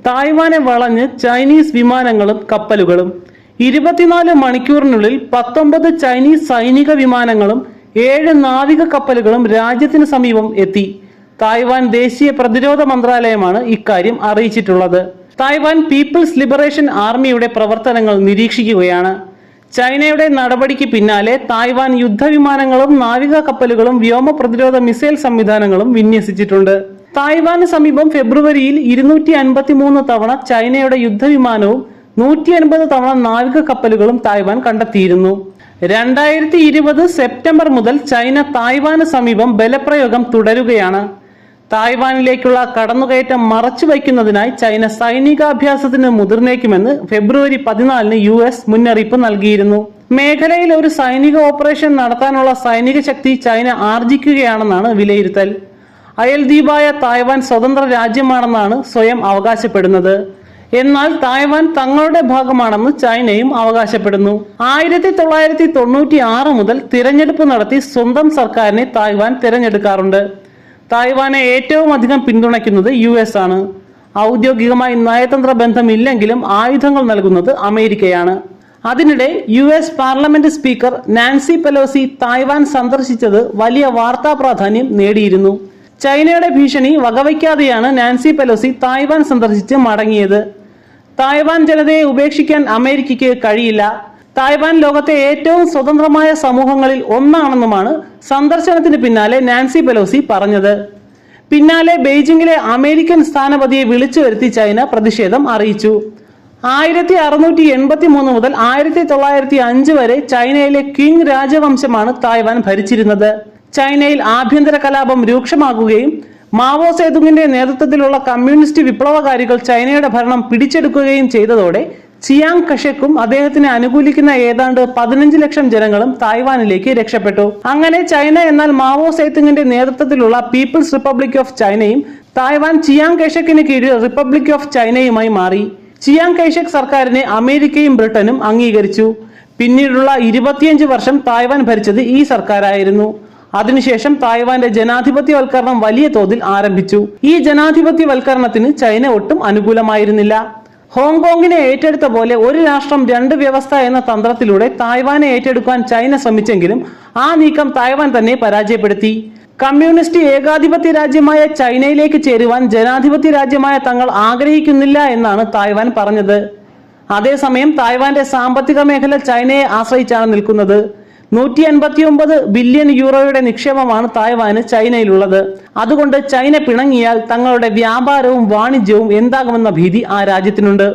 തായ്വാനെ വളഞ്ഞ് ചൈനീസ് വിമാനങ്ങളും കപ്പലുകളും. 24 മണിക്കൂറിനുള്ളിൽ 19 ചൈനീസ് സൈനിക വിമാനങ്ങളും 7 നാവിക കപ്പലുകളും രാജ്യത്തിന് സമീപം എത്തി. തായ്വാൻ ദേശീയ പ്രതിരോധ മന്ത്രാലയമാണ് ഇക്കാര്യം അറിയിച്ചിട്ടുള്ളത്. തായ്വാൻ പീപ്പിൾസ് ലിബറേഷൻ ആർമിയുടെ പ്രവർത്തനങ്ങൾ നിരീക്ഷിക്കുകയാണ്. ചൈനയുടെ നടപടിക്ക് പിന്നാലെ തായ്വാൻ യുദ്ധവിമാനങ്ങളും നാവിക കപ്പലുകളും വ്യോമ പ്രതിരോധ മിസൈൽ സംവിധാനങ്ങളും വിന്യസിച്ചിട്ടുണ്ട്. തായ്വാന് സമീപം ഫെബ്രുവരിയിൽ 253 തവണ ചൈനയുടെ യുദ്ധവിമാനവും 150 തവണ നാവിക കപ്പലുകളും തായ്വാൻ കണ്ടെത്തിയിരുന്നു. 2020 സെപ്റ്റംബർ മുതൽ ചൈന തായ്വാന് സമീപം ബലപ്രയോഗം തുടരുകയാണ്. തായ്വാനിലേക്കുള്ള കടന്നുകയറ്റം മറച്ചുവയ്ക്കുന്നതിനായി ചൈന സൈനികാഭ്യാസത്തിന് മുതിർന്നേക്കുമെന്ന് ഫെബ്രുവരി 14 US മുന്നറിയിപ്പ് നൽകിയിരുന്നു. മേഖലയിൽ ഒരു സൈനിക ഓപ്പറേഷൻ നടത്താനുള്ള സൈനിക ശക്തി ചൈന ആർജിക്കുകയാണെന്നാണ് വിലയിരുത്തൽ. അയൽദ്വീപായ തായ്വാൻ സ്വതന്ത്ര രാജ്യമാണെന്നാണ് സ്വയം അവകാശപ്പെടുന്നത്. എന്നാൽ തായ്വാൻ തങ്ങളുടെ ഭാഗമാണെന്ന് ചൈനയും അവകാശപ്പെടുന്നു. 1996 മുതൽ തിരഞ്ഞെടുപ്പ് നടത്തി സ്വന്തം സർക്കാരിനെ തായ്വാൻ തിരഞ്ഞെടുക്കാറുണ്ട്. തായ്വാനെ ഏറ്റവും അധികം പിന്തുണയ്ക്കുന്നത് US ആണ്. ഔദ്യോഗികമായി നയതന്ത്ര ബന്ധമില്ലെങ്കിലും ആയുധങ്ങൾ നൽകുന്നത് അമേരിക്കയാണ്. അതിനിടെ US parliament speaker Nancy Pelosi Taiwan സന്ദർശിച്ചത് വലിയ വാർത്താ പ്രാധാന്യം നേടിയിരുന്നു. ചൈനയുടെ ഭീഷണി വകവയ്ക്കാതെയാണ് നാൻസി പെലോസി തായ്വാൻ സന്ദർശിച്ച് മടങ്ങിയത്. തായ്വാൻ ജനതയെ ഉപേക്ഷിക്കാൻ അമേരിക്കയ്ക്ക് കഴിയില്ല. തായ്വാൻ ലോകത്തെ ഏറ്റവും സ്വതന്ത്രമായ സമൂഹങ്ങളിൽ ഒന്നാണെന്നുമാണ് സന്ദർശനത്തിന് പിന്നാലെ നാൻസി പെലോസി പറഞ്ഞത്. പിന്നാലെ ബെയ്ജിംഗിലെ അമേരിക്കൻ സ്ഥാനപതിയെ വിളിച്ചു വരുത്തി ചൈന പ്രതിഷേധം അറിയിച്ചു. 1683 മുതൽ 1905 വരെ ചൈനയിലെ ക്വിങ് രാജവംശമാണ് തായ്വാൻ ഭരിച്ചിരുന്നത്. ചൈനയിൽ ആഭ്യന്തര കലാപം രൂക്ഷമാകുകയും മാവോ സേതുങ്ങിന്റെ നേതൃത്വത്തിലുള്ള കമ്മ്യൂണിസ്റ്റ് വിപ്ലവകാരികൾ ചൈനയുടെ ഭരണം പിടിച്ചെടുക്കുകയും ചെയ്തതോടെ ചിയാങ് കഷെക്കും അദ്ദേഹത്തിനെ അനുകൂലിക്കുന്ന ഏതാണ്ട് 15 ലക്ഷം ജനങ്ങളും തായ്വാനിലേക്ക് രക്ഷപ്പെട്ടു. അങ്ങനെ ചൈന എന്നാൽ മാവോ സേതുങ്ങിന്റെ നേതൃത്വത്തിലുള്ള പീപ്പിൾസ് റിപ്പബ്ലിക് ഓഫ് ചൈനയും തായ്വാൻ ചിയാങ് കൈഷക്കിന് കീഴിൽ റിപ്പബ്ലിക് ഓഫ് ചൈനയുമായി മാറി. ചിയാങ് കൈഷക് സർക്കാരിനെ അമേരിക്കയും ബ്രിട്ടനും അംഗീകരിച്ചു. പിന്നീടുള്ള 25 വർഷം തായ്വാൻ ഭരിച്ചത് ഈ സർക്കാരായിരുന്നു. അതിനുശേഷം തായ്വാന്റെ ജനാധിപത്യവൽക്കരണം വലിയ തോതിൽ ആരംഭിച്ചു. ഈ ജനാധിപത്യവൽക്കരണത്തിന് ചൈന ഒട്ടും അനുകൂലമായിരുന്നില്ല. ഹോങ്കോങ്ങിനെ ഏറ്റെടുത്ത പോലെ ഒരു രാഷ്ട്രം രണ്ട് വ്യവസ്ഥ എന്ന തന്ത്രത്തിലൂടെ തായ്വാനെ ഏറ്റെടുക്കാൻ ചൈന ശ്രമിച്ചെങ്കിലും ആ നീക്കം തായ്വാൻ തന്നെ പരാജയപ്പെടുത്തി. കമ്മ്യൂണിസ്റ്റ് ഏകാധിപത്യ രാജ്യമായ ചൈനയിലേക്ക് ചേരുവാൻ ജനാധിപത്യ രാജ്യമായ തങ്ങൾ ആഗ്രഹിക്കുന്നില്ല എന്നാണ് തായ്വാൻ പറഞ്ഞത്. അതേസമയം തായ്വാന്റെ സാമ്പത്തിക മേഖല ചൈനയെ ആശ്രയിച്ചാണ് നിൽക്കുന്നത്. 189 ബില്യൺ യൂറോയുടെ നിക്ഷേപമാണ് തായ്വാന് ചൈനയിലുള്ളത്. അതുകൊണ്ട് ചൈന പിണങ്ങിയാൽ തങ്ങളുടെ വ്യാപാരവും വാണിജ്യവും എന്താകുമെന്ന ഭീതി ആ രാജ്യത്തിനുണ്ട്.